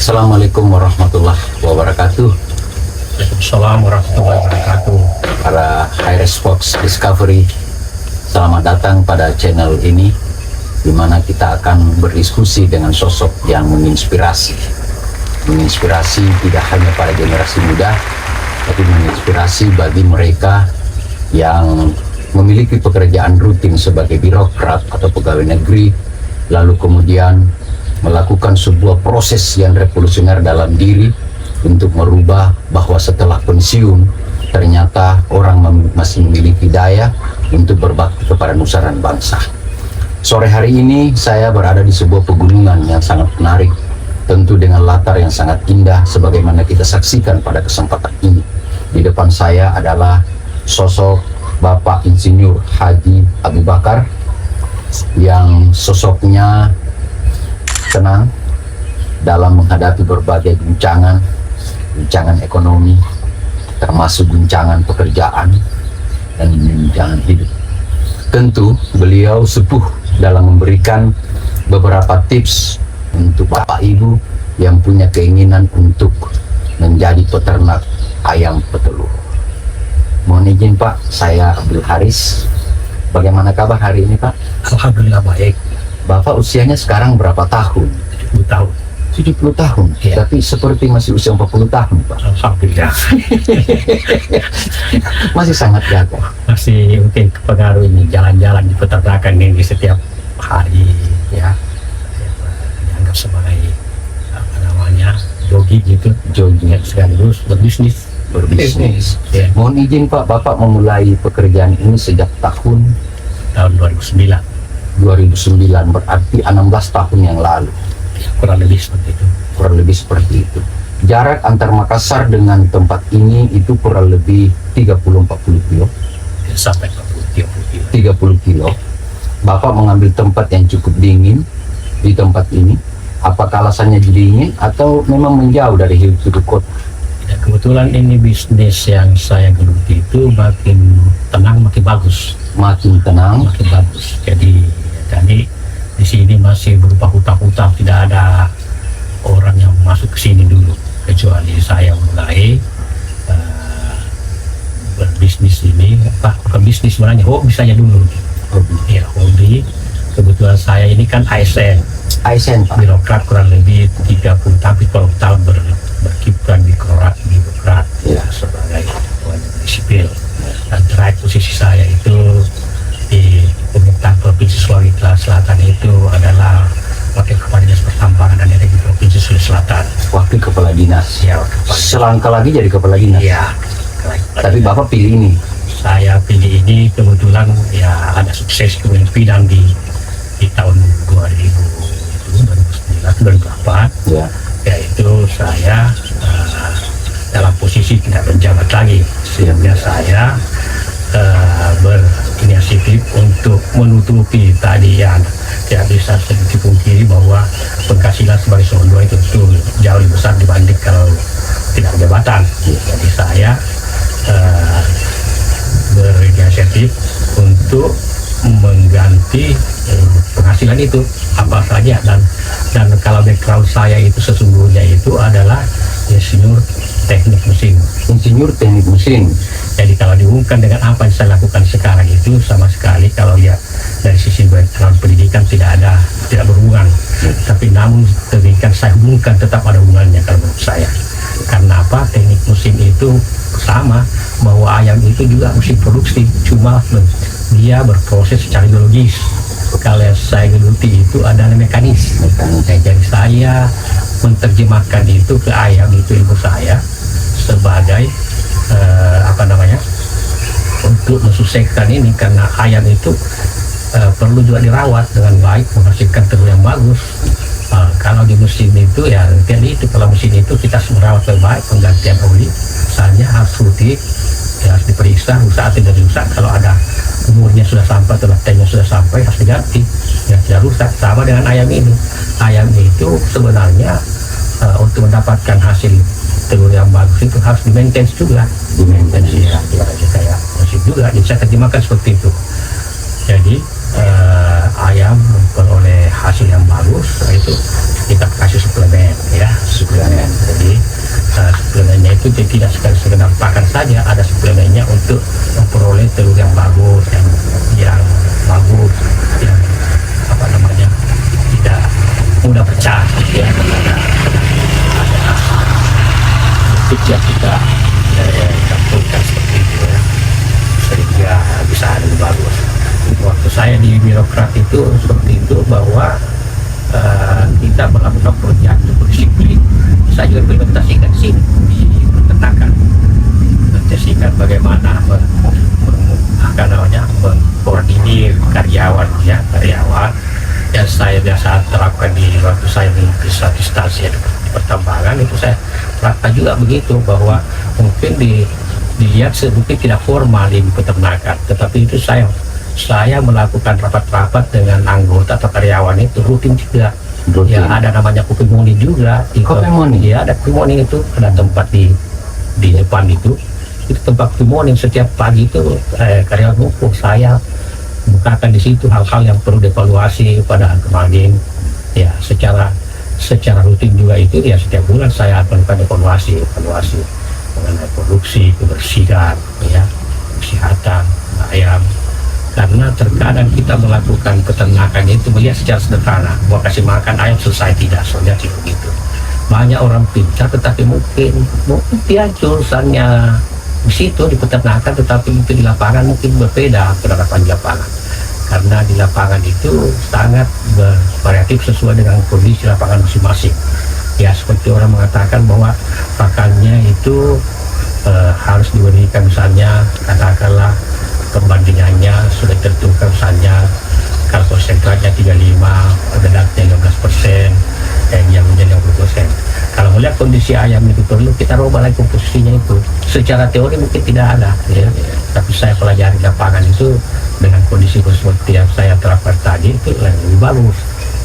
Assalamualaikum warahmatullahi wabarakatuh. Assalamualaikum warahmatullahi wabarakatuh. Para Hi-Res Fox Discovery, selamat datang pada channel ini, di mana kita akan berdiskusi dengan sosok yang menginspirasi. Menginspirasi tidak hanya para generasi muda, tapi menginspirasi bagi mereka yang memiliki pekerjaan rutin sebagai birokrat atau pegawai negeri, lalu kemudian melakukan sebuah proses yang revolusioner dalam diri untuk merubah bahwa setelah pensiun ternyata orang masih memiliki daya untuk berbakti kepada nusa dan bangsa. Sore hari ini saya berada di sebuah pegunungan yang sangat menarik, tentu dengan latar yang sangat indah sebagaimana kita saksikan pada kesempatan ini. Di depan saya adalah sosok Bapak Insinyur Haji Abu Bakar yang sosoknya tenang dalam menghadapi berbagai guncangan ekonomi, termasuk guncangan pekerjaan dan guncangan hidup. Tentu beliau sepuh dalam memberikan beberapa tips untuk Bapak Ibu yang punya keinginan untuk menjadi peternak ayam petelur. Mohon izin Pak, saya Abdul Haris. Bagaimana kabar hari ini Pak? Alhamdulillah baik. Bapak usianya sekarang berapa tahun? 70 tahun. 70 tahun, Ya. Tapi seperti masih usia 40 tahun Pak. Alhamdulillah. Masih sangat gagah. Masih mungkin kepengaruh ini jalan-jalan di peternakan ini setiap hari ya. Dianggap sebagai apa namanya jogi gitu. Jogging. Sekaligus berbisnis. Ya. Mohon izin Pak, Bapak memulai pekerjaan ini sejak tahun Tahun 2009. 2009, berarti 16 tahun yang lalu. Ya, kurang lebih seperti itu. Kurang lebih seperti itu. Jarak antar Makassar dengan tempat ini itu kurang lebih 30-40 kilo. Ya, sampai 40-30 kilo. 30 kilo. Bapak mengambil tempat yang cukup dingin di tempat ini. Apakah alasannya dingin atau memang menjauh dari hidup kota? Ya, kebetulan ini bisnis yang saya geluti itu makin tenang makin bagus. Makin tenang. Makin bagus. Jadi di sini masih berupa hutang-hutang, tidak ada orang yang masuk ke sini dulu, kecuali saya mulai berbisnis ini. Bukan bisnis sebenarnya, hobi saja dulu. Ya, hobi. Kebetulan saya ini kan ASN Pak. birokrat kurang lebih 30 tahun berkiprah di birokrat Ya. sebagai pegawai negeri sipil. Dan terakhir posisi saya itu di pemerintahan Provinsi Sulawesi Selatan itu adalah Wakil Kepala Dinas Pertambangan dan Energi Provinsi Sulawesi Selatan. Wakil Kepala Dinas. Ya, Wakil Kepala Dinas. Selangkah lagi jadi Kepala Dinas. Ya, Tapi Bapak pilih ini. saya pilih ini kebetulan ya ada sukses kepemimpinan di tahun 2009-2008. Ya. Yaitu saya dalam posisi tidak menjabat lagi, sehingga saya berinisiatif untuk menutupi tadi yang tidak bisa dipungkiri bahwa penghasilan sebagai seorang doa itu tentu jauh lebih besar dibanding kalau tidak jabatan. Jadi saya berinisiatif untuk mengganti penghasilan itu apa saja, dan kalau background saya itu sesungguhnya itu adalah insinyur teknik mesin. Insinyur teknik mesin. Jadi kalau dihubungkan dengan apa yang saya lakukan sekarang itu sama sekali kalau lihat dari sisi background pendidikan tidak berhubungan. Tapi namun demikian saya hubungkan tetap ada hubungannya kalau menurut saya. Karena apa? Teknik mesin itu sama, bahwa ayam itu juga mesin produksi, cuma dia berproses secara biologis. Kalau yang saya geluti itu adalah mekanis. Jadi saya menerjemahkan itu ke ayam, itu ilmu saya sebagai untuk mensukseskan ini, karena ayam itu perlu juga dirawat dengan baik, menghasilkan telur yang bagus. Kalau di mesin itu ya jadi itu, kalau mesin itu kita harus merawat dengan baik, penggantian oli misalnya harus rutin, ya harus diperiksa rusak atau tidak rusak. Kalau ada umurnya sudah sampai atau latenya sudah sampai harus diganti, ya tidak rusak. Sama dengan ayam ini, ayam itu sebenarnya untuk mendapatkan hasil telur yang bagus itu harus di-maintain juga. Di-maintain ya, kayak mesin juga. Jadi saya terjemahkan seperti itu. Jadi ayam memperoleh hasil yang bagus, itu kita kasih suplemen ya, suplemen itu dia tidak sekedar pakan saja, ada suplemennya untuk memperoleh telur yang bagus, yang bagus, yang apa namanya tidak mudah pecah, ya. Ada yang kita campurkan seperti itu, ya, sehingga bisa lebih bagus. Waktu saya di birokrat itu seperti itu, bahwa kita melakukan proyek untuk disiplin. Saya juga implementasikan sini di peternakan, implementasikan bagaimana mengkoordinir karyawan yang saya biasa terapkan di waktu saya di instansi di pertambangan. Itu saya terapkan juga begitu, bahwa mungkin dilihat mungkin tidak formal di peternakan, tetapi itu saya melakukan rapat-rapat dengan anggota atau karyawan itu rutin juga. Ya, ada namanya kopi morning juga. Kopi morning? Ya, ada kopi morning itu, ada tempat di depan itu tempat kopi morning. Setiap pagi itu karyawan ngumpul, saya bukakan di situ hal-hal yang perlu dievaluasi pada kemarin. Ya, secara rutin juga itu, ya setiap bulan saya melakukan evaluasi mengenai produksi, kebersihan, ya, kesehatan ayam. Karena terkadang kita melakukan peternakan itu melihat secara sederhana, mau kasih makan ayam selesai, tidak, soalnya tidak begitu. Banyak orang pintar tetapi mungkin dia jurusannya di situ di peternakan, tetapi itu di lapangan mungkin berbeda penerapan di lapangan. Karena di lapangan itu sangat bervariatif sesuai dengan kondisi lapangan masing-masing. Ya, seperti orang mengatakan bahwa pakannya itu harus diberikan, misalnya katakanlah perbandingannya sudah tertukar, misalnya kalau konsentratnya 35, ledatnya 15%, yang menjadi 60%. Kalau melihat kondisi ayam itu perlu kita rubah lagi komposisinya itu. Secara teori mungkin tidak ada, ya. Tapi saya pelajari lapangan itu dengan kondisi seperti yang saya terapkan tadi itu lebih bagus.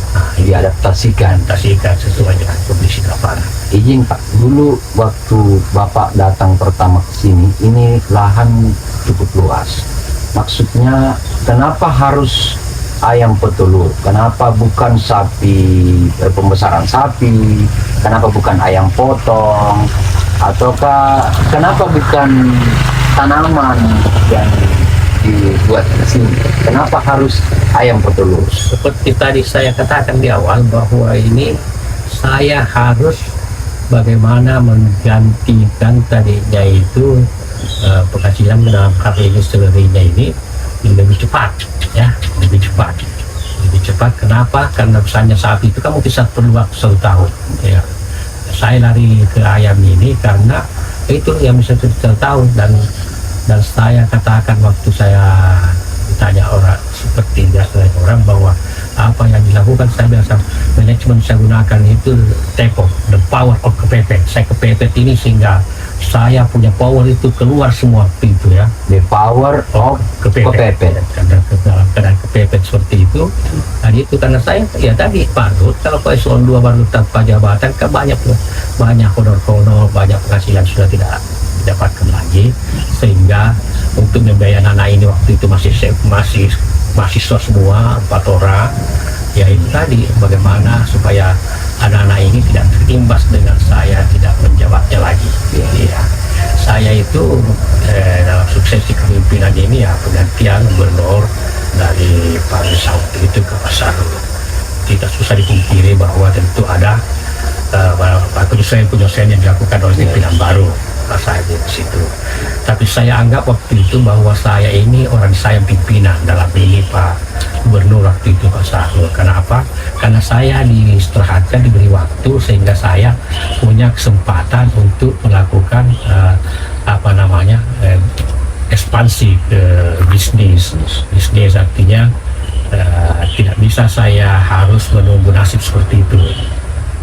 Nah, diadaptasikan sesuai dengan kondisi lapangan. Izin Pak, dulu waktu Bapak datang pertama ke sini, ini lahan cukup luas. Maksudnya, kenapa harus ayam petelur? Kenapa bukan sapi, pembesaran sapi? Kenapa bukan ayam potong? Ataukah kenapa bukan tanaman yang dibuat di sini? Kenapa harus ayam petelur? Seperti tadi saya katakan di awal, bahwa ini saya harus bagaimana menggantikan tadinya itu penghasilan dalam karya selerinya ini lebih cepat, ya, lebih cepat. Kenapa? Karena misalnya sapi itu kan mungkin perlu waktu 1 tahun, ya. Saya lari ke ayam ini karena itu yang bisa 1 tahun, dan saya katakan waktu saya ditanya orang seperti biasa orang bahwa apa yang dilakukan, saya biasa manajemen saya gunakan itu TEPO, the power of kepepet. Saya kepepet ini sehingga saya punya power itu keluar semua pintu, ya. The power of kepepet. Karena dalam keadaan kepepet seperti itu, tadi itu karena saya ya tadi Pak, kalau eselon 2 baru tanpa jabatan kan banyak honor-honor, banyak penghasilan sudah tidak didapatkan lagi, sehingga untuk membiayai anak ini waktu itu masih mahasiswa semua 4 orang. Ya itu tadi, bagaimana supaya anak-anak ini tidak terimbas dengan saya tidak menjabatnya lagi. Ya, saya itu dalam suksesi kepemimpinan ini, ya, penggantian gubernur dari Pak Risauti itu ke Pak Sarul. Tidak susah dipungkiri bahwa tentu ada penyesuaian yang dilakukan oleh pimpinan baru saya di situ. Tapi saya anggap waktu itu bahwa saya ini orang saya pimpinan dalam ini Pak Gubernur waktu itu Pak Sarul. Kenapa? Karena saya diistirahatkan, diberi waktu sehingga saya punya kesempatan untuk melakukan ekspansi ke bisnis artinya tidak bisa saya harus menunggu nasib seperti itu,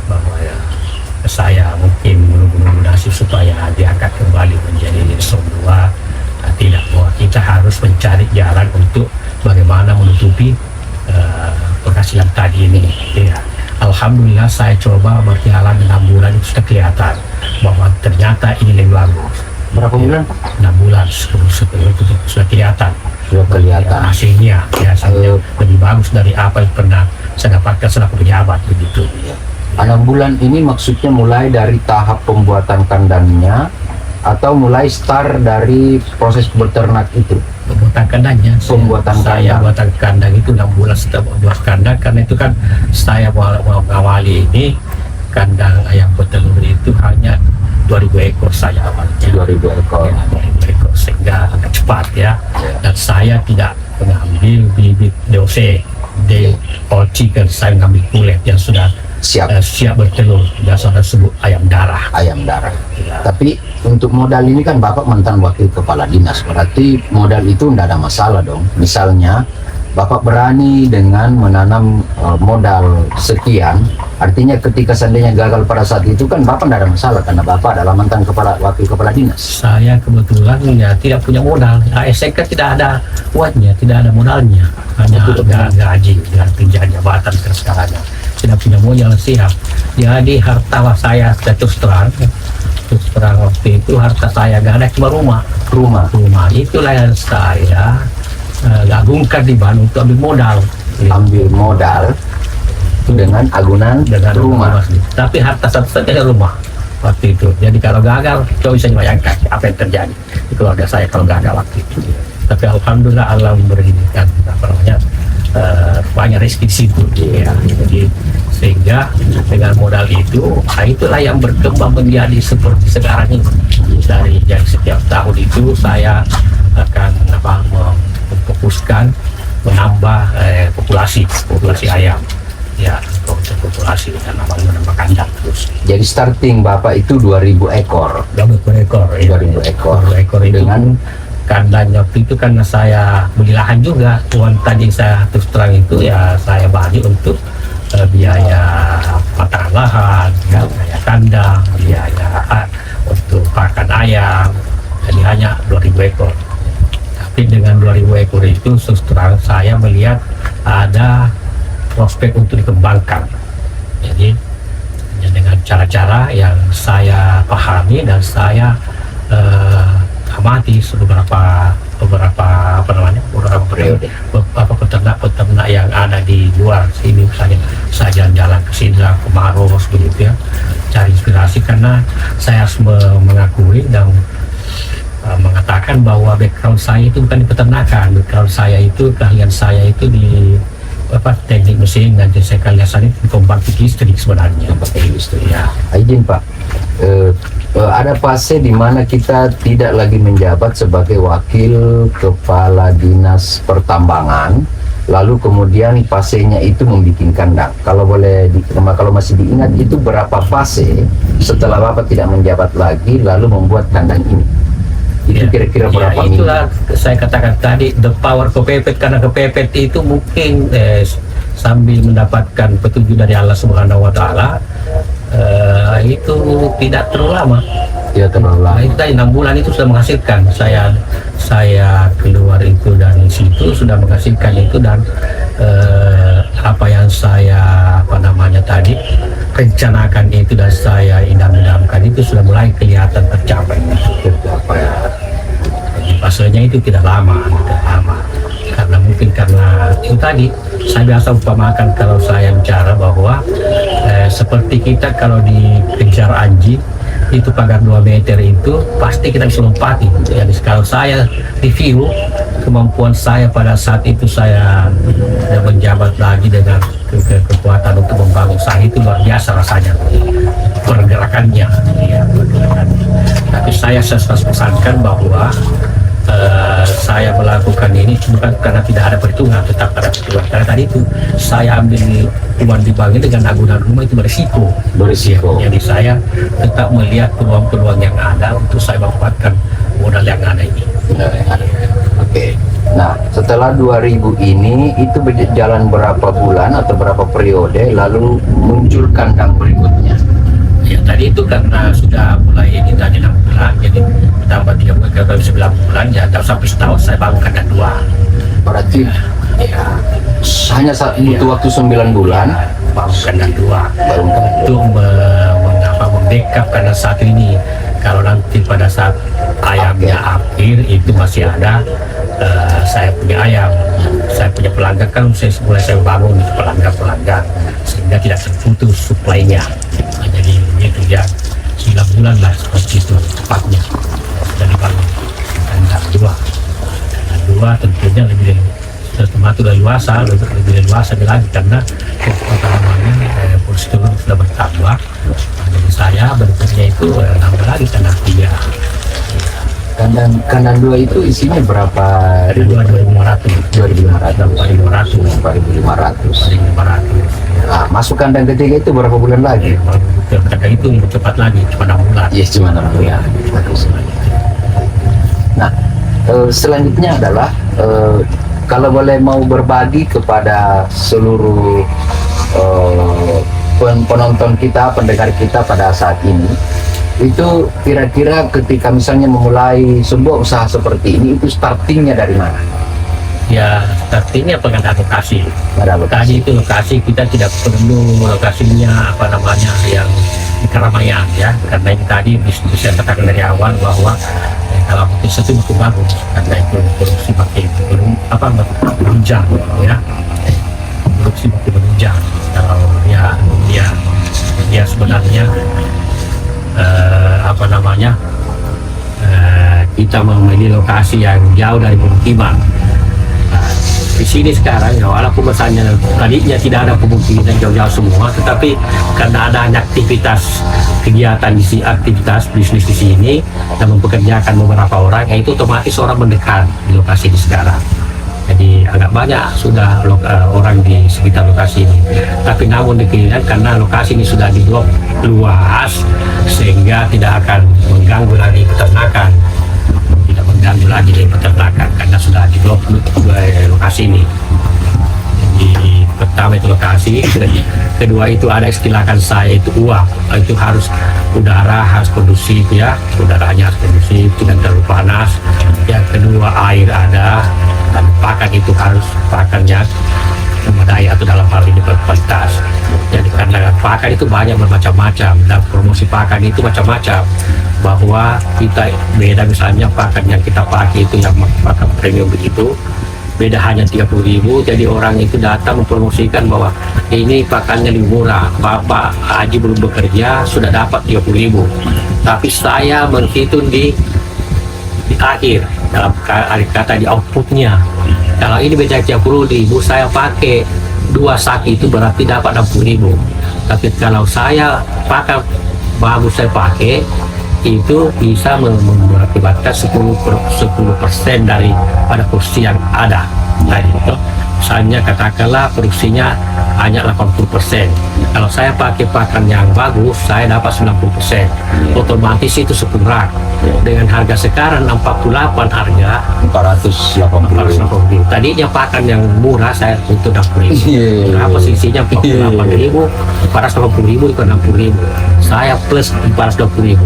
bahwa ya, saya mungkin menunggu nasib supaya diangkat kembali menjadi eselon 2. Tidak, bahwa kita harus mencari jalan untuk bagaimana menutupi penghasilan tadi ini, ya. Alhamdulillah saya coba berjalan 6 bulan itu sudah kelihatan bahwa ternyata ini lebih bagus. Berapa bulan? 6 bulan sudah kelihatan. Ya, hasilnya biasanya lebih bagus dari apa yang pernah saya dapatkan selaku pejabat begitu. 6 bulan ini maksudnya mulai dari tahap pembuatan kandangnya atau mulai start dari proses beternak itu? Pembuatan kandangnya. Pembuatan Saya kandang. buatan kandang itu 6 bulan setelah membuat kandang, karena itu kan saya mengawali ini kandang ayam petelur itu hanya 2000 ekor saya awalnya. 2000 ekor. Ya, 2000 ekor, sehingga agak cepat ya. Dan saya tidak mengambil bibit DOC, all chicken, saya mengambil kulit yang sudah Siap. siap bertelur, biasa disebut ayam darah. Ayam darah. Ya. Tapi untuk modal ini kan Bapak mantan wakil kepala dinas, berarti modal itu tidak ada masalah dong. Misalnya Bapak berani dengan menanam modal sekian, artinya ketika seandainya gagal pada saat itu kan Bapak tidak ada masalah karena Bapak adalah mantan wakil kepala dinas. Saya kebetulan ya tidak punya modal. ASN kan tidak ada uangnya, tidak ada modalnya, hanya ada gaji dan tunjangan jabatan sekarang. Tidak punya modal siap. Jadi harta saya terus terang waktu itu harta saya gak ada, cuma rumah. Itulah yang saya gabungkan di Bandung untuk ambil modal. Ambil modal dengan agunan Dengan rumah. Tapi harta satu-satunya rumah waktu itu. Jadi kalau gagal, coba bisa dibayangkan apa yang terjadi di keluarga saya kalau gagal waktu itu. Tapi alhamdulillah Allah memberikan banyak rezeki di situ. Ya. Jadi sehingga dengan modal itu, itulah yang berkembang menjadi seperti sekarang ini. Dari setiap tahun itu saya akan memfokuskan menambah populasi ayam. Ya, untuk populasi dan menambah kandang terus. Jadi starting Bapak itu 2000 ekor. 20 ekor. 2000 ekor. 20 ekor itu Dengan kandangnya waktu itu karena saya beli lahan juga. Uang tadi saya terus terang itu ya saya bagi untuk biaya patahan lahan, biaya kandang, biaya untuk pakan ayam. Jadi hanya 2000 ekor. Tapi dengan 2000 ekor itu terus terang saya melihat ada prospek untuk dikembangkan. Jadi dengan cara-cara yang saya pahami dan saya amati beberapa periode, peternak yang ada di luar sini, misalnya saya jalan-jalan ke Sindang, ke Maros begitu ya, cari inspirasi karena saya harus mengakui dan mengatakan bahwa background saya itu bukan di peternakan, background saya itu, keahlian saya itu di teknik mesin dan saya kalian itu pembangkit listrik sebenarnya. Pembangkit listrik. Ya. Izin Pak, ada fase di mana kita tidak lagi menjabat sebagai wakil kepala dinas pertambangan, lalu kemudian fasenya itu membuat kandang. Kalau kalau masih diingat itu berapa fase setelah Bapak tidak menjabat lagi lalu membuat kandang ini? Itu kira-kira berapa minggu? Itulah saya katakan tadi, the power kepepet, karena kepepet itu mungkin sambil mendapatkan petunjuk dari Allah Subhanahu wa Ta'ala, itu tidak terlalu lama. Ya, terlalu lama. Itu tadi 6 bulan itu sudah menghasilkan. Saya keluar itu dari situ sudah menghasilkan itu, dan apa yang saya tadi rencanakan itu dan saya idam-idamkan itu sudah mulai kelihatan tercapai. Jadi fasenya itu tidak lama, karena mungkin karena itu tadi saya biasa umpamakan kalau saya bicara bahwa seperti kita kalau dikejar anjing itu pagar 2 meter itu pasti kita bisa lompati. Jadi kalau saya review kemampuan saya pada saat itu saya menjabat lagi dengan kekuatan untuk membangun saya, itu luar biasa rasanya pergerakannya, ya, pergerakannya. Tapi saya pesankan bahwa saya melakukan ini bukan karena tidak ada perhitungan, tetap ada perhitungan. Karena tadi itu saya ambil uang dibagi dengan agunan rumah itu berisiko. Jadi saya tetap melihat peluang-peluang yang ada untuk saya manfaatkan modal yang ada ini. Oke. Nah, setelah 2000 ini itu berjalan berapa bulan atau berapa periode lalu muncul kandang berikutnya? Ya tadi itu karena sudah mulai ini tadi 6 bulan, jadi tambah 3 bulan, kali 9 bulan ya, sampai setahun saya bangun kandang 2. Berarti Ya, hanya butuh waktu 9 bulan bangun kandang 2 untuk membackup, karena saat ini kalau nanti pada saat ayamnya akhir itu masih ada saya punya ayam, saya punya pelanggan, kan mulai saya bangun itu pelanggan sehingga tidak terputus suplainya. Nah, jadi itu ya 9 bulan lah seperti itu tepatnya. artinya lebih tomat sudah luasa, lebih luasa lagi karena apa namanya postur sudah bertambah. Jadi saya bentuknya itu nambah lagi karena dia Kandang 2 itu isinya berapa? 2.500 Nah, masuk kandang ketiga itu berapa bulan lagi? Kandang itu lebih cepat lagi, cuma 6 bulan. Yes, cuma 6 bulan. Nah, selanjutnya adalah kalau boleh mau berbagi kepada seluruh penonton kita, pendengar kita pada saat ini, itu kira-kira ketika misalnya memulai sebuah usaha seperti ini, itu startingnya dari mana? Ya, startingnya pengadaan lokasi. Ada Tadi itu lokasi kita tidak perlu lokasinya apa namanya yang di keramaian ya, karena ini tadi bisa katakan dari awal bahwa kalau desa itu makin bagus karena itu produksi makin menunjang ya, produksi makin menunjang. Kalau dia sebenarnya kita memilih lokasi yang jauh dari pemukiman. Di sini sekarang ya, walaupun misalnya tadinya tidak ada pemukiman jauh-jauh semua, tetapi karena adanya aktivitas kegiatan di sini, aktivitas bisnis di sini dan mempekerjakan beberapa orang, itu otomatis orang mendekat di lokasi ini sekarang. Jadi agak banyak sudah orang di sekitar lokasi ini. Tapi namun demikian karena lokasi ini sudah diblok luas sehingga tidak akan mengganggu lagi peternakan. Tidak mengganggu lagi dari peternakan karena sudah diblok lokasi ini. Jadi pertama itu lokasi, kedua itu ada istilahkan saya itu uap, itu harus udara harus kondusif ya, udaranya harus kondusif, tidak terlalu panas. Yang kedua air ada, dan pakan itu harus pakannya memadai atau dalam hal ini berkualitas. Jadi karena pakan itu banyak bermacam-macam dan promosi pakan itu macam-macam, bahwa kita beda misalnya pakan yang kita pakai itu yang pakan premium begitu beda hanya 30.000, jadi orang itu datang mempromosikan bahwa ini pakannya lebih murah, Bapak Haji belum bekerja sudah dapat 30.000, tapi saya menghitung di akhir dalam kata di outputnya. Kalau ini beda 30.000, saya pakai 2 sak itu berarti dapat 60.000, tapi kalau saya pakai bagus saya pakai itu bisa mengakibatkan 10% daripada produksi yang ada. Nah itu misalnya katakanlah produksinya hanya 80%, kalau saya pakai pakan yang bagus saya dapat 90%, otomatis itu sekurang. Dengan harga sekarang 48 harga 480. Tadinya pakan yang murah saya untuk 60.000, berapa sisinya 48.000, 480.000 itu 60.000, saya plus 420.000.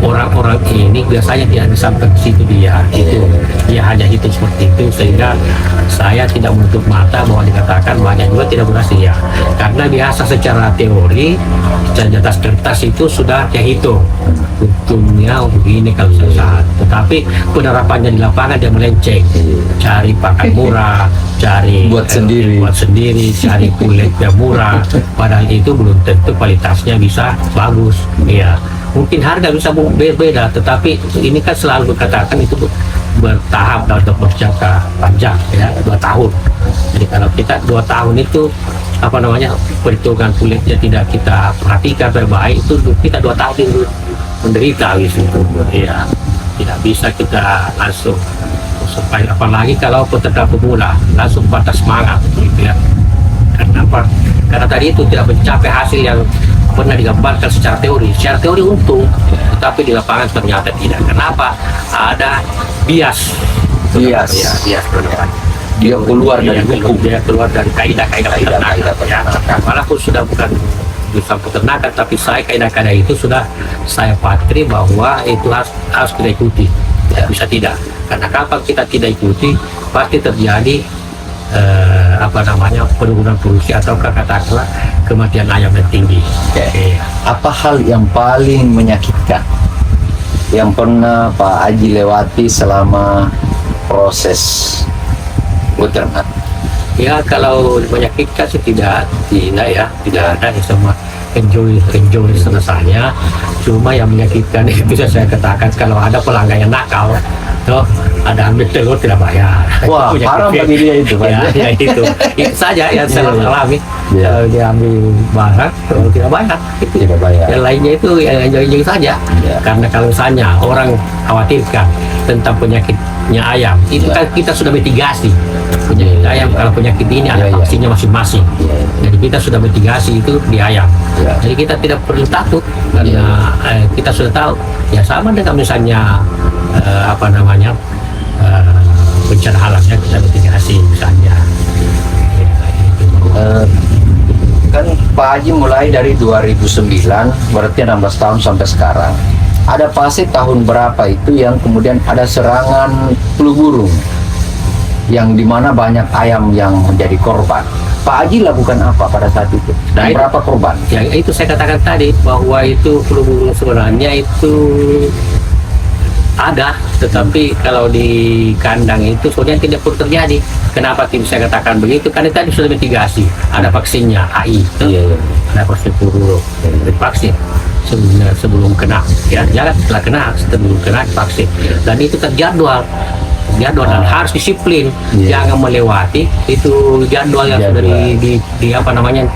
Orang-orang ini biasanya dia sampai ke situ, dia hanya hitung seperti itu, sehingga saya tidak menutup mata bahwa dikatakan banyak juga tidak berhasil ya, karena biasa secara teori di atas kertas itu sudah dihitung untungnya begini kalau saat, tetapi penerapannya di lapangan dia melenceng, cari pakan murah, cari buat sendiri, cari kulit yang murah, padahal itu belum tentu kualitasnya bisa bagus ya. Mungkin harga bisa berbeda, tetapi ini kan selalu katakan itu bertahap untuk berjangka panjang ya, 2 tahun. Jadi kalau kita 2 tahun itu apa namanya perhitungan kulitnya tidak kita perhatikan baik, itu kita 2 tahun itu menderita gitu ya, tidak bisa kita langsung supaya, apalagi kalau peternak pemula langsung patah semangat gitu ya. Kenapa? Karena tadi itu tidak mencapai hasil yang pernah digambarkan secara teori untung, tetapi di lapangan ternyata tidak. Kenapa? Ada bias dia keluar dari hukum, dia keluar dari kaidah-kaidah peternakan ya. Walaupun sudah bukan jurusan peternakan, tapi saya kaidah-kaidah itu sudah saya patri bahwa itu harus kita ikuti, tidak bisa tidak, karena kapan kita tidak ikuti pasti terjadi penurunan produksi atau katakanlah kematian ayam yang tinggi. Apa hal yang paling menyakitkan yang pernah Pak Haji lewati selama proses beternak? Ya kalau menyakitkan sih tidak ada, semua enjoy selesainya. Cuma yang menyakitkan itu saya katakan kalau ada pelanggan yang nakal Toh ada ambil telur tidak bayar. Wah, Punya haram kefir. bagi dia itu, Pak. Ya itu saja yang saya Iya. alami. Iya. Dia ambil barang kalau tidak bayar. Itu. Tidak bayar. Yang lainnya itu yang saja. Iya. Karena kalau misalnya orang khawatirkan tentang penyakitnya ayam, itu Iya. kan kita sudah mitigasi. Penyakit Iya, ayam iya. kalau penyakit ini ada Iya, iya. vaksinnya masing-masing. Iya, iya. Jadi kita sudah mitigasi itu di ayam. Iya. Jadi kita tidak perlu takut karena kita sudah tahu. Ya sama dengan misalnya apa namanya bencana alamnya kita mitigasi misalnya. Ya, itu. Kan Pak Haji mulai dari 2009, berarti 16 tahun sampai sekarang. Ada fase tahun berapa itu yang kemudian ada serangan flu burung, yang dimana banyak ayam yang menjadi korban. Pak Haji lakukan apa pada saat itu? Dan Nah, itu- berapa korban? Yang itu saya katakan tadi bahwa itu flu burung sebenarnya itu ada, tetapi kalau di kandang itu sebenarnya tidak perlu terjadi. Kenapa tidak saya katakan begitu? Karena tadi sudah mitigasi, ada vaksinnya AI, Iya, iya. ada vaksin flu burung, divaksin sebelum kena, ya jangan setelah kena, sebelum kena vaksin, dan itu terjadwal dan harus disiplin, Iya. jangan melewati itu jadwal yang sudah di apa namanya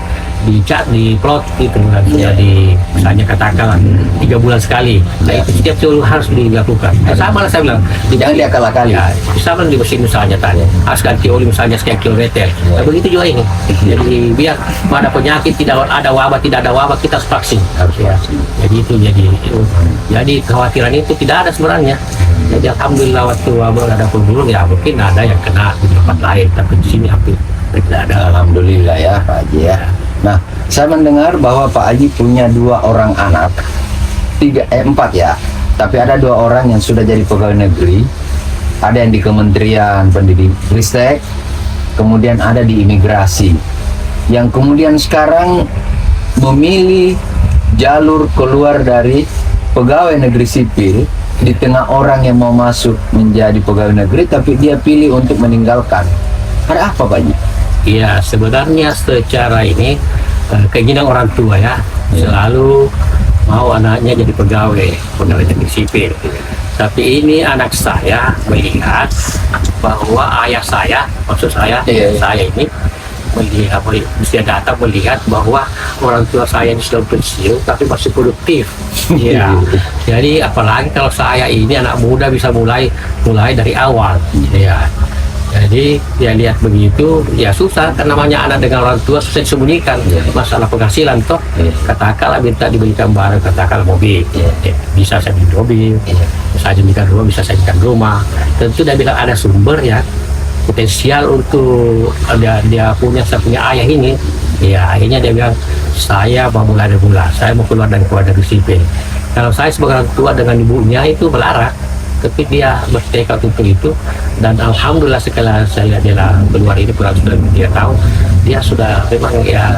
di plot itu kan sudah di misalnya katakanlah 3 bulan sekali. Nah Iya. itu setiap selalu harus dilakukan. Sama lah saya bilang. Jangan diakal-akali. Ya, sama di mesin misalnya tadi harus ganti oli misalnya sekian kilometer. Nah, begitu juga ini. Jadi biar pada penyakit tidak ada wabah kita harus vaksin. Harus Ya. vaksin. Jadi itu jadi kekhawatiran itu tidak ada sebenarnya. Jadi alhamdulillah waktu wabah ada pembunuh ya mungkin ada yang kena di tempat lain, tapi di sini hampir tidak ada. Alhamdulillah ya Pak Haji ya. Nah, saya mendengar bahwa Pak Haji punya 2 orang anak, 4 ya. Tapi ada 2 orang yang sudah jadi pegawai negeri, ada yang di Kementerian Pendidikan, kemudian ada di imigrasi, yang kemudian sekarang memilih jalur keluar dari pegawai negeri sipil di tengah orang yang mau masuk menjadi pegawai negeri, tapi dia pilih untuk meninggalkan. Ada apa Pak Haji? Iya, sebenarnya secara ini keinginan orang tua ya selalu mau anaknya jadi pegawai negeri sipil. Tapi ini anak saya melihat bahwa ayah saya, maksud saya, Iya. saya ini melihat usia data melihat bahwa orang tua saya ini sudah pensiun tapi masih produktif. Iya. Jadi apalagi kalau saya ini anak muda bisa mulai dari awal. Iya. Jadi dia lihat begitu, ya susah karena namanya anak dengan orang tua susah disembunyikan. Masalah penghasilan toh, katakanlah minta dibelikan barang, katakanlah mobil, ya, bisa saya beli mobil, saya belikan rumah, bisa saya belikan rumah. Tentu dia bilang ada sumber ya potensial untuk dia punya saya punya ayah ini. Ya akhirnya dia bilang saya mau mulai dari mula, saya mau keluar dari keluarga sipil. Kalau saya sebagai orang tua dengan ibunya itu melarang, tapi dia bertekad untuk itu, dan alhamdulillah setelah saya lihat dia keluar ini kurang sudah 3 tahun, dia sudah memang ya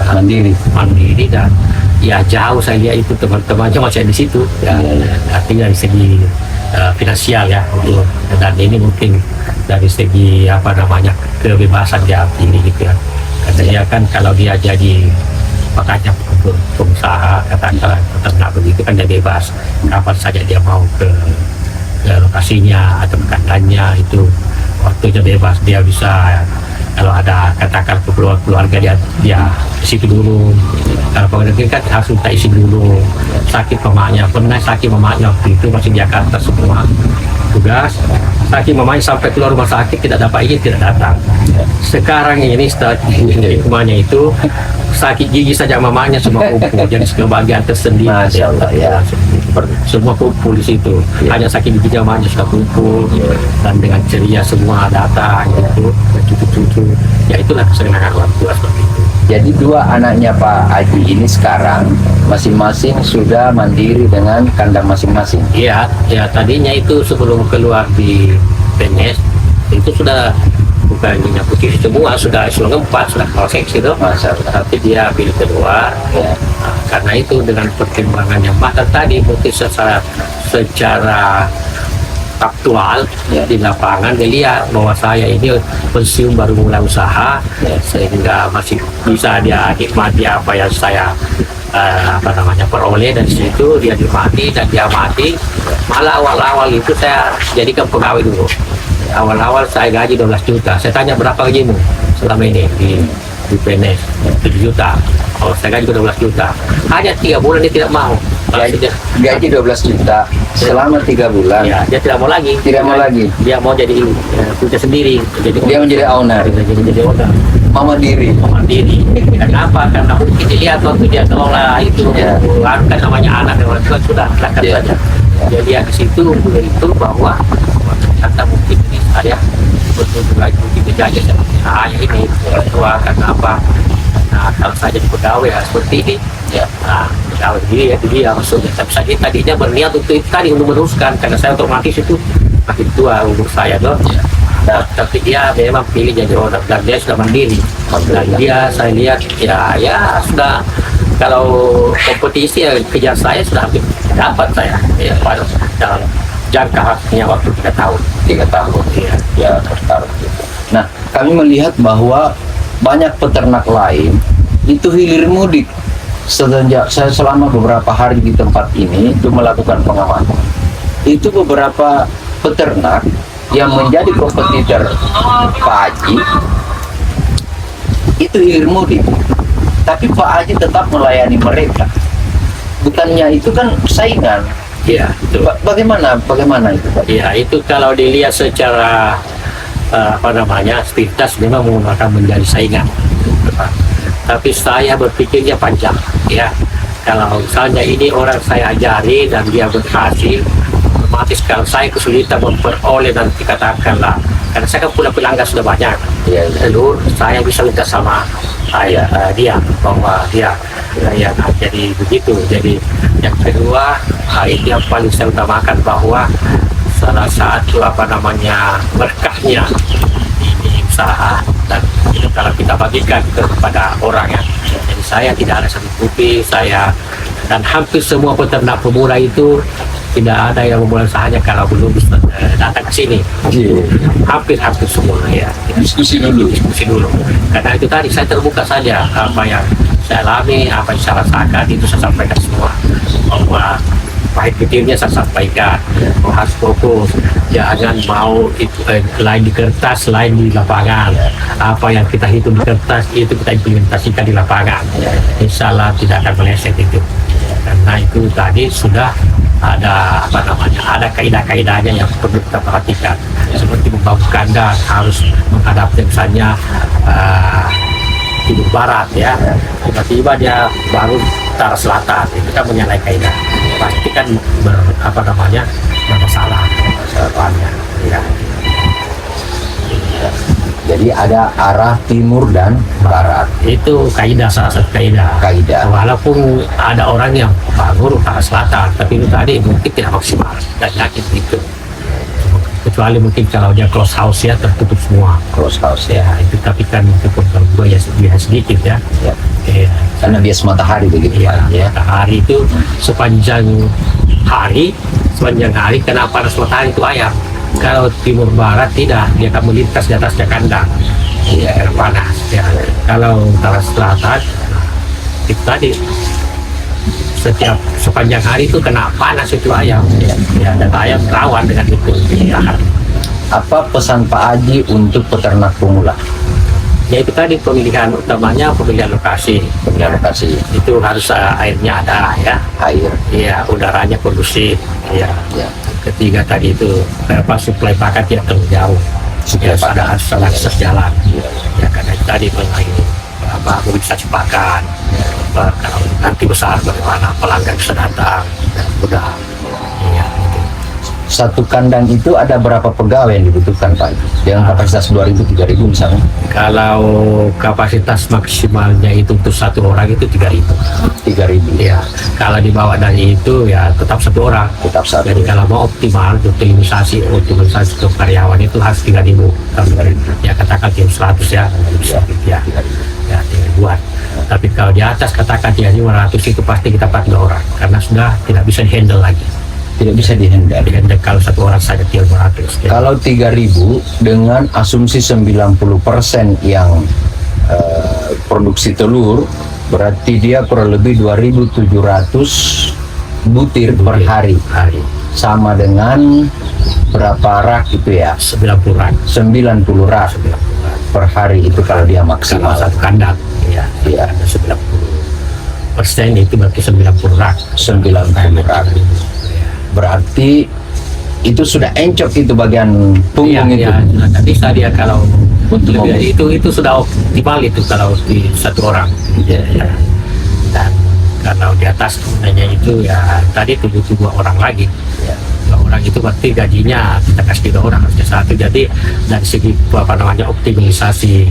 mandiri dan ya jauh saya lihat itu teman-temannya masih di situ ya, artinya dari segi finansial ya gitu. Dan ini mungkin dari segi apa namanya kebebasan dia pilih gitu ya, karena dia kan kalau dia jadi makanya pengusaha katakanlah peternak begitu kan dia bebas kapan saja dia mau ke lokasinya atau kandangnya, itu waktunya bebas, dia bisa kalau ada katakan keluarga dia di situ dulu. Kalau pegawai negeri kan harus minta isi dulu, sakit mamanya, pernah sakit mamanya waktu itu masih di Jakarta semua tugas, sakit mamanya sampai keluar rumah sakit tidak dapat izin, tidak datang. Sekarang ini setelah rumahnya itu sakit gigi saja mamanya semua kumpul, jadi sebagian tersendiri. Masya Allah ya. Semua kumpul di situ. Hanya sakit giginya mamanya sudah kumpul dan dengan ceria semua datang gitu, cucu-cucu. Ya itulah kesenangan orang tua seperti itu. Jadi 2 anaknya Pak Haji ini sekarang masing-masing sudah mandiri dengan kandang masing-masing. Iya, ya tadinya itu sebelum keluar di PNS itu sudah bukan punya putih semua, sudah eselon 4, sudah proses itu. Masya Allah. Tapi dia pilih keluar. Ya. Nah, karena itu dengan pertimbangan yang matang tadi mungkin secara faktual Ya. di lapangan, dia lihat bahwa saya ini pensiun baru mulai usaha, sehingga masih bisa dia nikmati apa yang saya peroleh dari situ. Dia nikmati dan dia mati. Malah awal-awal itu saya jadikan pegawai dulu. Awal-awal saya gaji 12 juta. Saya tanya berapa gajimu selama ini di PNS? 7 juta. Oh, saya gaji 12 juta. Hanya 3 bulan dia tidak mau. Gaji 12 juta selama 3 bulan. Ya, dia tidak mau lagi. Tidak mau lagi. Dia mau jadi punya sendiri. Dia menjadi owner. Jadi owner. Mama diri. Mandiri. Kenapa? Karena mungkin dilihat waktu dia kelola itu, Ya. kan namanya anak dan orang tua sudah silakan Ya. saja. Jadi dia di situ itu bahwa kata mungkin ini saya betul-betul lagi mungkin menjaga saya ini orang tua karena apa? Nah, kalau saya jadi pegawai seperti ini, Ya. nah, pegawai dia maksudnya. Tapi saya tadinya berniat untuk itu tadi untuk meneruskan karena saya otomatis itu makin tua umur saya tuh. Ya. Nah, tapi dia memang pilih jadi owner dan dia sudah mandiri. Dan dia saya lihat ya sudah, kalau kompetisi ya kejar saya sudah hampir dapat saya ya pada dalam jangka waktu 3 tahun. 3 tahun. Ya. Ya, tertaruh gitu. Nah, kami melihat bahwa banyak peternak lain itu hilir mudik. Semenjak saya selama beberapa hari di tempat ini itu melakukan pengamatan. Itu beberapa peternak yang menjadi kompetitor Pak Haji itu hilir mudik. Tapi Pak Haji tetap melayani mereka. Bukannya itu kan saingan. Ya, itu. Bagaimana itu Pak? Ya, itu kalau dilihat secara aktivitas memang menggunakan menjadi saingan. Tapi saya berpikirnya panjang, ya. Kalau misalnya ini orang saya ajari dan dia berhasil, otomatis kalau saya kesulitan memperoleh nanti katakanlah, karena saya kan punya pelanggan sudah banyak, Iya. lalu saya bisa minta sama dia bahwa dia ya, jadi begitu. Jadi yang kedua, itu yang paling saya utamakan bahwa salah satu berkahnya ini usaha dan itu kalau kita bagikan kepada orang ya. Jadi saya tidak ada satu kopi saya dan hampir semua peternak pemula itu tidak ada yang memulai usahanya kalau belum datang ke sini. Hampir semua ya. Diskusi dulu. Karena itu tadi saya terbuka saja apa yang saya alami, apa yang saya rasakan itu saya sampaikan semua. Bahwa pahit kecilnya saya sampaikan, harus fokus, jangan mau itu lain di kertas, lain di lapangan. Apa yang kita hitung di kertas itu kita implementasikan di lapangan. Insya Allah tidak akan meleset itu. Karena itu tadi sudah ada ada kaidah-kaidahnya yang perlu kita perhatikan. Seperti membangun kandang harus menghadap misalnya timur barat ya, tiba-tiba dia bangun utara selatan, itu kan menyalahi kaidah, pasti kan bermasalah depannya ya. Jadi ada arah timur dan barat. Itu kaidah, salah satu kaidah. Walaupun ada orang yang bangun utara selatan, tapi itu tadi mungkin tidak maksimal dan yakin itu. Kecuali mungkin kalau dia close house ya, tertutup semua. Close house Ya, itu tapi kan itu kalau gue ya sedikit ya. ya. Ya. Karena bias matahari begitu Ya, Pak ya. matahari itu sepanjang hari kena panas matahari itu ayam. Kalau timur barat tidak, dia akan melintas di atasnya kandang. Ya, karena panas. Ya. Kalau utara selatan itu tadi setiap sepanjang hari itu kena panas itu ayam. Ya, dan ayam rawan dengan itu. Ya. Apa pesan Pak Haji untuk peternak pemula? Ya itu tadi pemilihan utamanya pemilihan lokasi. Pemilihan lokasi. Itu harus airnya ada ya. Air. Iya, udaranya kondusif. Ya. Ya. Ketiga tadi itu suplai pakan tidak terlalu jauh. Suplai Ya, pakan. ada akses jalan. Ya, karena itu tadi mengenai mobilisasi pakan. Kalau nanti besar bagaimana pelanggan bisa datang dan mudah. Iya, gitu. Satu kandang itu ada berapa pegawai yang dibutuhkan Pak? Dengan kapasitas 2.000, 3.000 misalnya? Kalau kapasitas maksimalnya itu untuk satu orang itu 3.000. 3.000. Ya, kalau dibawa dari itu ya tetap satu orang. Tetap satu. Jadi kalau mau optimal optimisasi untuk karyawan itu harus 3.000. Ya katakan tim 100 ya. Ya, ya 3.000-an. Tapi kalau di atas katakan 3.500 itu pasti kita pakai 2 orang karena sudah tidak bisa di handle lagi. Tidak bisa dihindari. Dan kalau satu orang saja 300. Kalau 3.000 dengan asumsi 90% yang produksi telur, berarti dia kurang lebih 2.700 butir per hari. Sama dengan berapa rak itu ya? 90 rak. 90 rak per hari itu kalau dia maksimal. Satu kandang. Ya, Iya. 90% itu berarti 90 rak. 90 rak. Berarti itu sudah encok itu bagian punggung itu. Ya, tidak bisa dia kalau Untuk lebih, itu sudah optimal itu kalau di satu orang. Ya, ya. Dan kalau di atas gunanya itu ya tadi 72 orang lagi. Ya. 2 orang itu berarti gajinya kita kasih 2 orang harusnya 1. Jadi dari segi apa namanya optimalisasi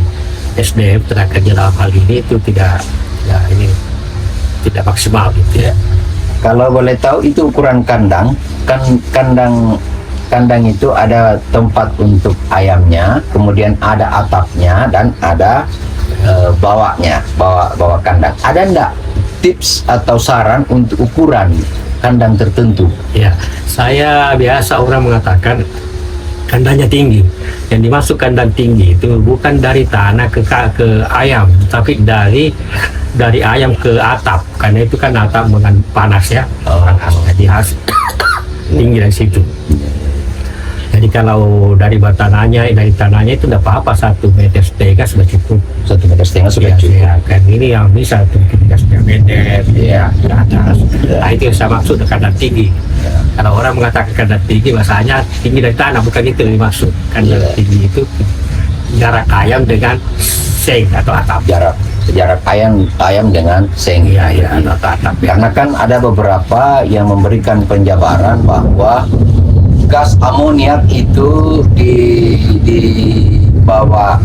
SDM tenaga kerja dalam hal ini itu tidak maksimal gitu ya. Kalau boleh tahu itu ukuran kandang, kandang itu ada tempat untuk ayamnya, kemudian ada atapnya dan ada bawahnya, bawah kandang. Ada enggak tips atau saran untuk ukuran kandang tertentu? Ya, saya biasa orang mengatakan kandangnya tinggi. Yang dimaksud kandang tinggi itu bukan dari tanah ke ayam, tapi dari ayam ke atap. Karena itu kan atap dengan panas ya, panas. Jadi harus tinggi dari situ. Jadi kalau dari tanahnya itu tidak apa-apa, 1,5 meter sudah cukup. 1,5 meter sudah cukup. Ya, kan ini yang bisa 3,5 meter ya ke atas. Nah, itu yang saya maksud kandang tinggi. Kalau orang mengatakan kandang tinggi, bahasanya tinggi dari tanah, bukan itu yang dimaksud. Kandang tinggi itu jarak ayam dengan seng atau atap. Jarak ayam dengan seng. Iya, atau atap. Karena kan ada beberapa yang memberikan penjabaran bahwa gas amoniak itu di bawah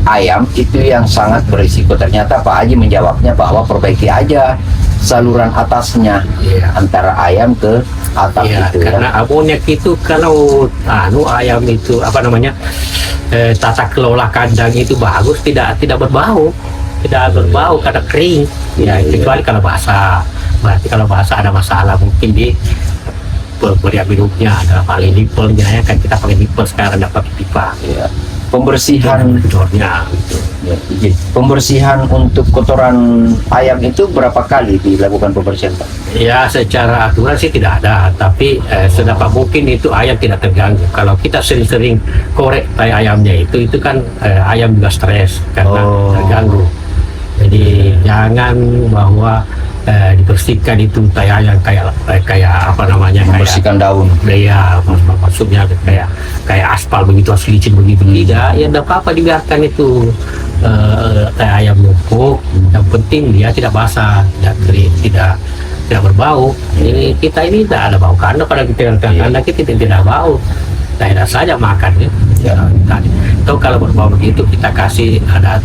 ayam itu yang sangat berisiko. Ternyata Pak Haji menjawabnya bahwa perbaiki aja saluran atasnya antara ayam ke atap itu. Karena amoniak itu kalau ayam itu apa namanya tata kelola kandang itu bagus, tidak berbau karena kering. Kecuali kalau basah. Berarti kalau basah ada masalah mungkin di pemberian minumnya, dalam hal ini nipelnya ya kan, kita pakai nipel sekarang, dapat pipa. Pembersihan bocornya gitu. Pembersihan untuk kotoran ayam itu berapa kali dilakukan pembersihan, Pak? Ya, secara aturan sih tidak ada, tapi sedapat mungkin itu ayam tidak terganggu. Kalau kita sering-sering korek tai ayamnya itu kan ayam juga stres karena terganggu. Jadi jangan bahwa dibersihkan itu tai ayam kayak apa namanya, membersihkan daun. Ya, maksudnya kayak aspal begitu, licin begitu. Tidak, ya tidak apa-apa, dibiarkan itu tai ayam numpuk. Yang penting dia tidak basah, tidak kering, tidak berbau. Ini kita ini tidak ada bau kandang, pada kita kandang kita tidak bau. Tidak saja makan ya. Atau kalau berbau begitu kita kasih ada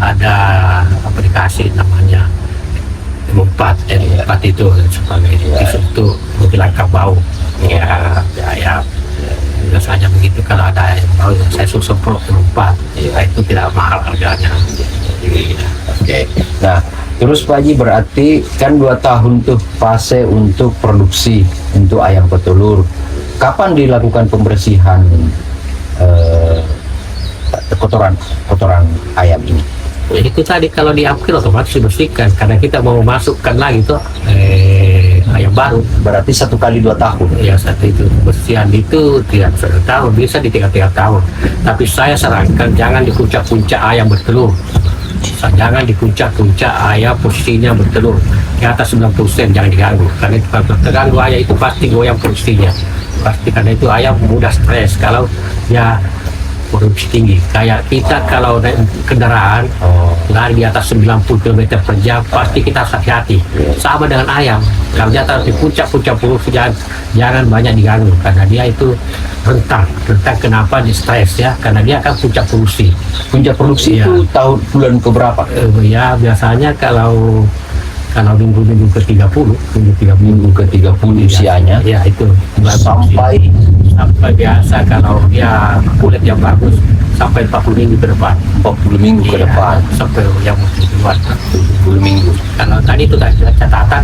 apa dikasih namanya empat itu sebagai itu menghilangkan bau. Ya, biasanya begitu. Kalau ada yang bau saya semprot empat. Itu tidak mahal harganya. Oke. Nah, terus Pak Haji, berarti kan 2 tahun tuh fase untuk produksi untuk ayam petelur. Kapan dilakukan pembersihan kotoran ayam ini? Itu tadi kalau di April otomatis dibersihkan karena kita mau masukkan lagi tuh ayam baru. Berarti 1 kali 2 tahun. Ya, satu itu bersihan itu tidak 1 tahun, bisa di 3 tahun. Tapi saya sarankan jangan di puncak-puncak ayam bertelur. Jangan di puncak-puncak ayam posisinya bertelur di atas 90%, jangan diganggu. Karena kalau terganggu ayam itu pasti goyang produksinya. Pasti, karena itu ayam mudah stres kalau ya produksi tinggi. Kayak kita kalau naik kendaraan lari di atas 90 km per jam, pasti kita hati-hati. Sama dengan ayam, kalau dia taruh di puncak-puncak produksi, jangan banyak diganggu karena dia itu rentan. Kenapa di stres ya? Karena dia akan puncak produksi. Puncak produksi itu tahun bulan keberapa? Ya, biasanya kalau minggu ke-30, minggu ke-30 usianya. Ya, itu sampai biasa kalau dia kulit yang bagus sampai 40 minggu ke depan. 40 minggu ke depan. Sampai yang mesti keluar 40 minggu. Kalau tadi itu tadi catatan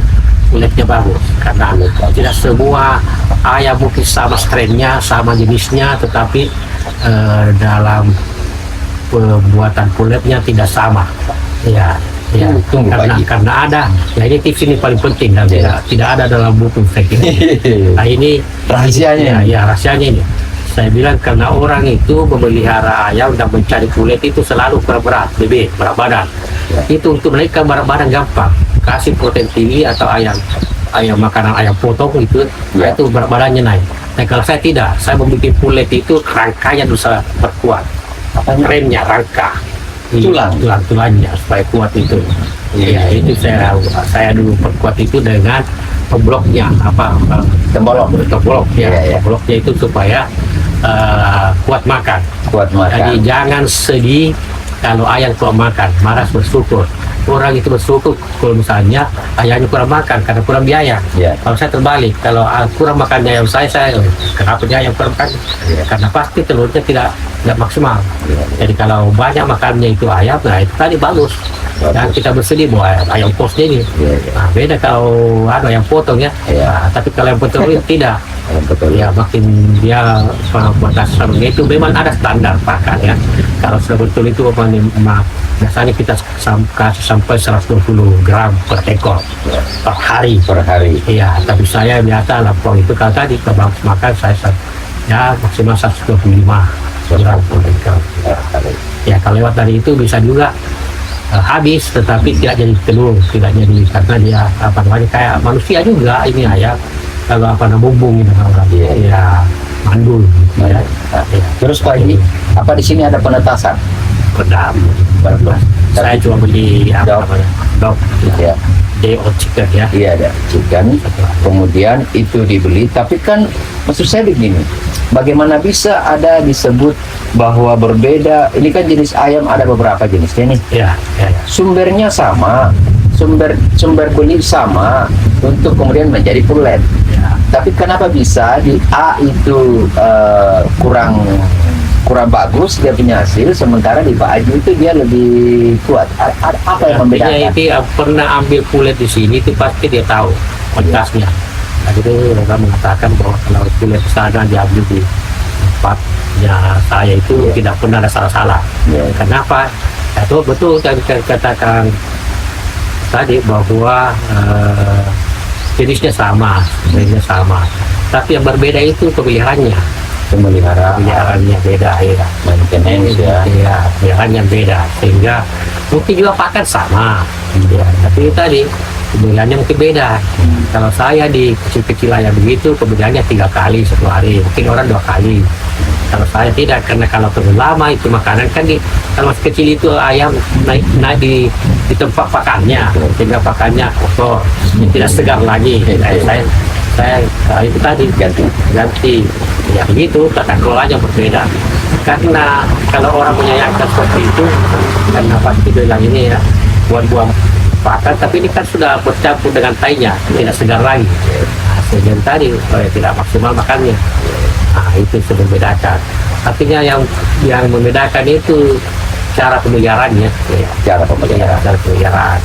kulitnya bagus, karena tidak semua ayam mungkin sama strainnya, sama jenisnya, tetapi dalam pembuatan kulitnya tidak sama. Ya, ya, Tunggu, Pak Haji. karena ada. Ya, ini tips ini paling penting dan tidak ada dalam buku saya kira. Nah, ini Rahasianya. ya rahasianya ini. Saya bilang karena orang itu memelihara ayam dan mencari kulit itu selalu berat badan. Itu untuk mereka berat badan gampang. Kasih protein tinggi atau ayam makanan ayam potong itu, itu berat badannya naik. Nah kalau saya tidak, saya membuat kulit itu rangkanya bisa berkuat. Remnya rangka, tulangnya supaya kuat itu. Ya itu saya dulu perkuat itu dengan pembloknya tembolok ya. Temboloknya itu supaya kuat makan. Jadi jangan sedih kalau ayam kurang makan, malas bersyukur. Orang itu bersyukur kalau misalnya ayamnya kurang makan karena kurang biaya. Kalau saya terbalik, kalau kurang makannya ayam saya kenapa dia ayam kurang makan? Karena pasti telurnya tidak maksimal. Jadi kalau banyak makannya itu ayam, nah itu tadi bagus. Dan kita bersedih bahwa ayam posnya ini. Nah, beda kalau ada ayam potong ya. Nah, tapi kalau ayam potong itu tidak. Ya makin dia batasannya itu memang ada standar pakan ya. Kalau sudah betul itu biasanya kita kasih sampai 120 gram per ekor per hari. Iya, tapi saya biasa lapor itu kalau tadi ke bangsa makan saya ya maksimal 125 gram per ekor. Ya kalau lewat dari itu bisa juga habis, tetapi tidak jadi telur, tidak jadi karena dia kayak manusia juga ini ayam. Kalau bumbung gitu ya mandul gitu, ya. Terus Pak Haji, apa di sini ada penetasan? Pedam. Saya cuma beli dog ya. DO chicken ya. Iya ada chicken. Kemudian itu dibeli, tapi kan maksud saya begini, bagaimana bisa ada disebut bahwa berbeda? Ini kan jenis ayam ada beberapa jenisnya nih. Ya. Sumbernya sama, sumber beli sama untuk kemudian menjadi pulet. Tapi kenapa bisa di A itu kurang bagus dia punya hasil, sementara di Pak Haji itu dia lebih kuat? Apa yang membedakan? Itu pernah ambil kulit di sini itu pasti dia tahu kualitasnya. Nah, itu mereka mengatakan bahwa kalau kulit sana diambil di tempatnya saya itu tidak pernah ada salah-salah. Kenapa? Itu betul yang katakan tadi bahwa jenisnya sama, tapi yang berbeda itu pemeliharaannya beda ya, maintenance ya, pemeliharaannya beda, sehingga mungkin juga pakan sama ya, tapi tadi pemeliharannya mungkin beda. Kalau saya di kecil-kecil ayam begitu pemeliharannya 3 kali 1 hari, mungkin orang 2 kali. Kalau saya tidak, karena kalau terlalu lama itu makanan kan kalau masih kecil itu ayam naik di tempat pakannya, sehingga pakannya kotor, tidak segar lagi. Saya itu tadi ganti ya begitu, tata kelolanya berbeda. Karena kalau orang menyayangkan seperti itu, karena pasti bilang ini ya buang-buang pakan, tapi ini kan sudah bercampur dengan tainya, tidak segar lagi. Sehingga tadi tidak maksimal makannya. Nah, itu sudah membedakan. Artinya yang membedakan itu cara pemeliharaannya. Cara pemeliharaan.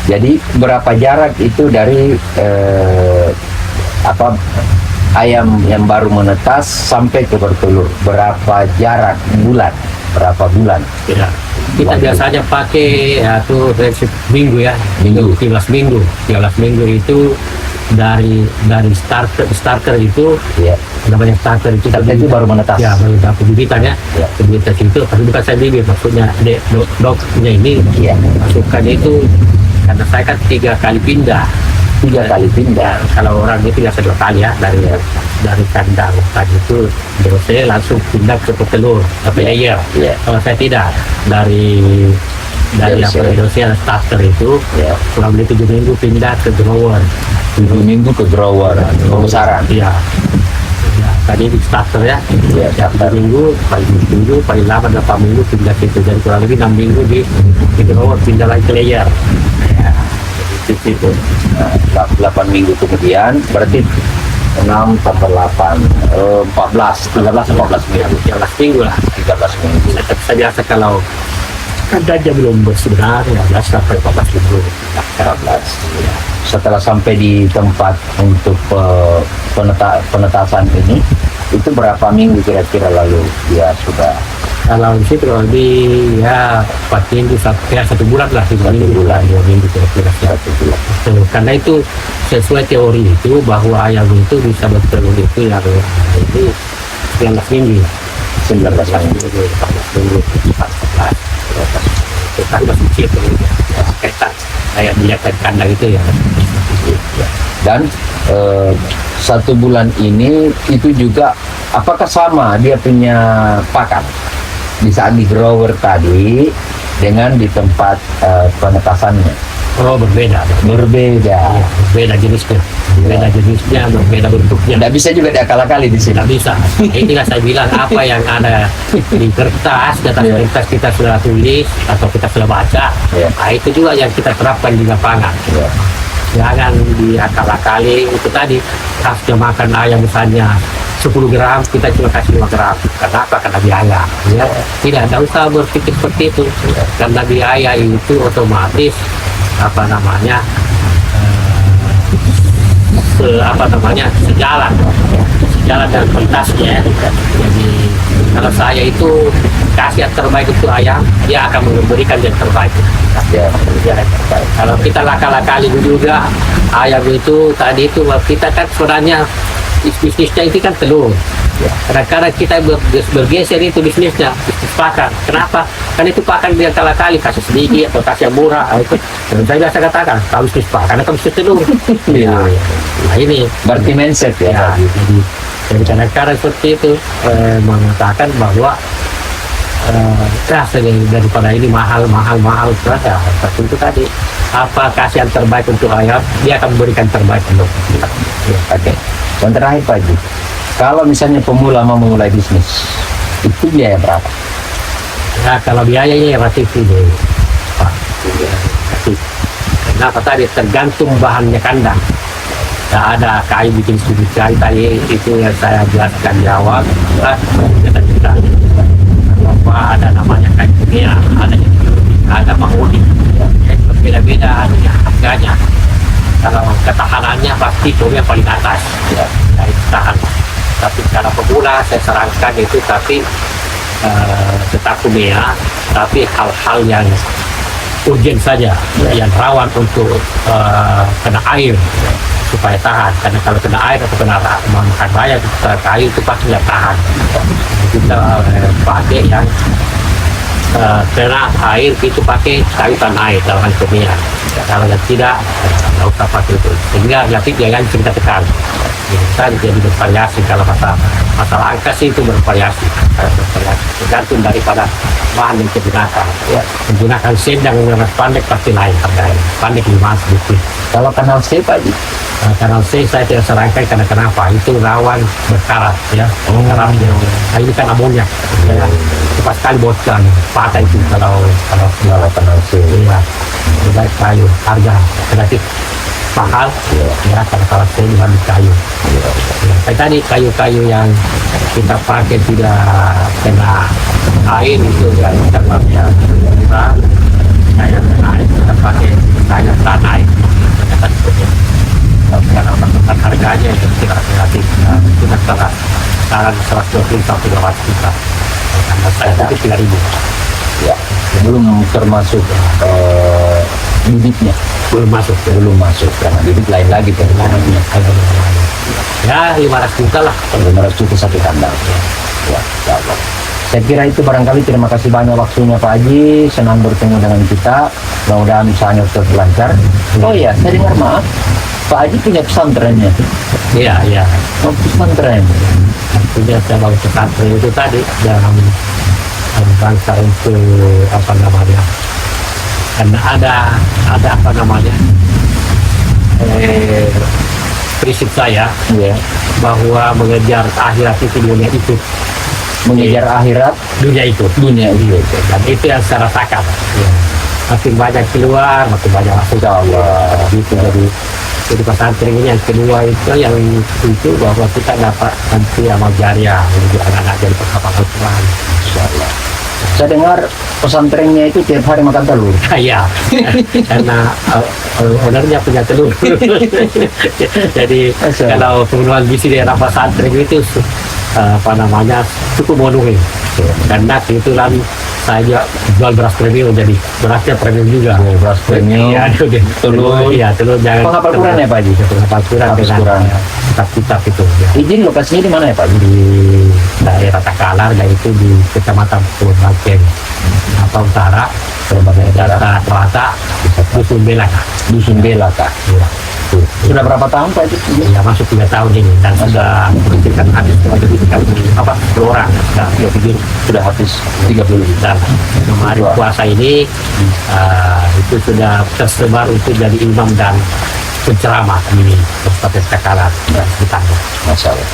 Jadi berapa jarak itu dari ayam yang baru menetas sampai ke bertelur? Berapa jarak berapa bulan? Ya. Kita biasanya pakai prinsip minggu ya. 13 minggu itu dari starter itu namanya starter itu baru menetas ya, baru dapat bibitan ya. Bibitan itu tapi bukan saya bibit, maksudnya dognya ini masukkannya itu karena saya kan 3 kali pindah. Kalau orang itu biasa 2 kali ya, dari kandang tadi itu terus saya langsung pindah ke petelur layer. Kalau saya tidak dari Indonesia starter itu kurang lebih 7 minggu pindah ke grower. 7 minggu ke grower pembesaran. Iya. Tadi di starter ya. 7 minggu, paling lama 8 minggu pindah situ, jadi kurang lebih 6 minggu di grower, pindah lagi ke layer. Itu 8 minggu kemudian berarti 6 tambah 8 13 minggu. 13 minggu lah. 13 minggu. Saya biasa kalau kan dia belum bersebenar 15 sampai 14 ribu. 14. Setelah sampai di tempat untuk penetasan ini, itu berapa minggu kira-kira lalu dia sudah? Kalau di situ lebih ya 4 minggu sampai 1 bulan lah, 1 bulan 2 minggu kira-kira. 1 bulan. Karena itu sesuai teori itu bahwa ayam itu bisa bertelur itu yang itu 19 minggu. 19 minggu. 14 minggu, 14. Itu kan masih kecil tuh ya, ketat kayak dilihat dari kandang itu ya. Dan 1 bulan ini itu juga apakah sama dia punya pakan di saat di grower tadi dengan di tempat penetasannya? Oh, berbeda. Berbeda. Ya, berbeda jenisnya, berbeda bentuknya. Tidak bisa juga diakal-akali di sini. Tidak bisa. Inilah saya bilang apa yang ada di kertas, di atas kertas kita sudah tulis atau kita sudah baca. Nah, itu juga yang kita terapkan di lapangan. Jangan diakal-akali. Itu tadi harusnya makan ayam misalnya 10 gram, kita cuma kasih 5 gram. Kenapa? Karena biaya. Ya. Tidak usah berpikir seperti itu. Karena biaya itu otomatis sejalan dengan kualitasnya. Jadi kalau saya itu kasih yang terbaik untuk ayam, dia akan memberikan yang terbaik. Kalau kita lakal-lakali juga ayam itu tadi itu kita kan sebenarnya bisnisnya itu kan telur. Kadang-kadang kita bergeser itu bisnisnya, bisnis pakan. Kenapa? Karena itu pakan dia kali kasih sedikit atau kasih yang murah. Itu dan saya biasa katakan kalau bisnis pakan atau bisnis telur. Nah ini Berarti mindset ya. Jadi kadang-kadang seperti itu mengatakan bahwa daripada ini mahal berapa? Tapi itu tadi apa kasih yang terbaik untuk ayam, dia akan memberikan terbaik untuk kita. Oke. Dan terakhir Pak Haji, kalau misalnya pemula mau memulai bisnis, itu biaya berapa? Ya kalau biayanya relatif ini, Pak. Kenapa tadi tergantung bahannya kandang. Tidak ada kayu bikin studi kayu tadi itu yang saya jelaskan di awal. Kita bahwa ada namanya kayu kimia, ada mahoni, berbeda-beda harganya. Kalau ketahanannya pasti yang paling atas, tahan. Tapi kalau pemula saya sarankan itu tetap kimia, tapi hal-hal yang urgent saja, yang rawan untuk kena air supaya tahan. Karena kalau kena air atau kena makan banyak kayu itu pasti tidak tahan. Kita pakai yang kena air itu pakai kayu tanah air dalam kimia. Kalau yang tidak usah pakai itu. Sehingga jangan kita tekan. Kita jadi bervariasi. Kalau masalah angka sih itu bervariasi. Tergantung daripada bahan yang digunakan. Menggunakan sedang dengan pendek pasti lain harganya. Pendek 5 sedikit. Kalau kanal C Pak Haji? Kanal C saya tidak sarankan karena kenapa? Itu rawan berkarat ya. Karatnya. Nah, ini kan amonia. Ya. Cepat sekali bocor. Patah itu kalau kanal C. Iya. Baik kayu harga relatif mahal ya kalau saya diambil kayu. Kayak tadi kayu-kayu yang kita pakai tidak kena air itu ya kita pakai murah. Kayu kena air kita pakai kayu tanah air. Karena harganya itu tidak relatif kita sekarang 120 sampai 200 juta. Karena saya itu 3.000. Ya, belum termasuk bibitnya. Belum masuk Karena bibit lain lagi kan. Ya 500 juta lah. 500 juta satu kandang. Ya, ya Allah. Saya kira itu barangkali. Terima kasih banyak waktunya Pak Haji. Senang bertemu dengan kita. Mudah-mudahan usahanya tetap lancar. Oh iya, saya dengar maaf. Pak Haji punya pesantrennya. Iya. Oh, pesantren. Punya saya bangun pesantren itu tadi dalam bangsa untuk karena ada prinsip saya bahwa mengejar akhirat itu dunia itu Mengejar akhirat dunia itu dan itu yang saya rasakan makin banyak keluar makin banyak masuk Allah gitu. Jadi pesantren ini yang kedua itu bahwa kita dapat nanti amal jariah menjadi anak-anak jadi perkembangan Tuhan. Insyaallah. Saya dengar pesantrennya itu tiap hari makan telur. Iya, karena ownernya punya telur. Jadi kalau kebutuhan gizi daerah pesantren itu cukup memenuhi. Karena kebetulan saya juga jual beras premium, jadi berasnya premium juga. Beras premium. Iya, telur. Iya, telur jangan. Penghafal Quran ya Pak Haji? Penghafal Quran dengan kitab-kitab itu. Ya. Izin lokasinya di mana ya Pak Haji? Di daerah Takalar, yaitu di Kecamatan Purbagen Utara, Utara Selatan, Dusun Belaka. Dusun Belaka. Ya. Sudah berapa tahun Pak Haji? Ya, masuk 3 tahun ini dan sudah memberikan habis orang. Ya, sudah habis 30 dan kemarin puasa ini itu sudah tersebar untuk jadi imam dan penceramah di Kabupaten Takalar dan sekitarnya. Masya Allah.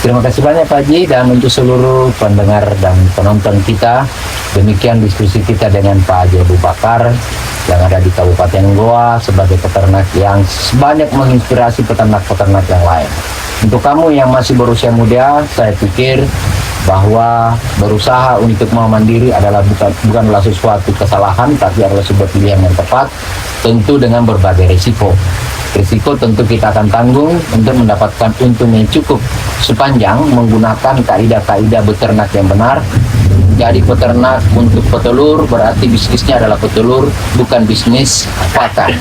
Terima kasih banyak Pak Haji, dan untuk seluruh pendengar dan penonton kita, demikian diskusi kita dengan Pak Haji Abu Bakar yang ada di Kabupaten Goa sebagai peternak yang banyak menginspirasi peternak-peternak yang lain. Untuk kamu yang masih berusia muda, saya pikir bahwa berusaha untuk mau mandiri adalah bukanlah sesuatu kesalahan, tapi adalah sebuah pilihan yang tepat, tentu dengan berbagai risiko. Risiko tentu kita akan tanggung untuk mendapatkan untung yang cukup sepanjang menggunakan kaidah-kaidah beternak yang benar. Jadi peternak untuk petelur berarti bisnisnya adalah petelur, bukan bisnis pakan.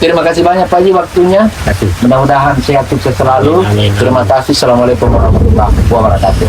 Terima kasih banyak Pak Haji waktunya. Mudah-mudahan sehat sukses selalu. Terima kasih. Assalamualaikum warahmatullahi wabarakatuh.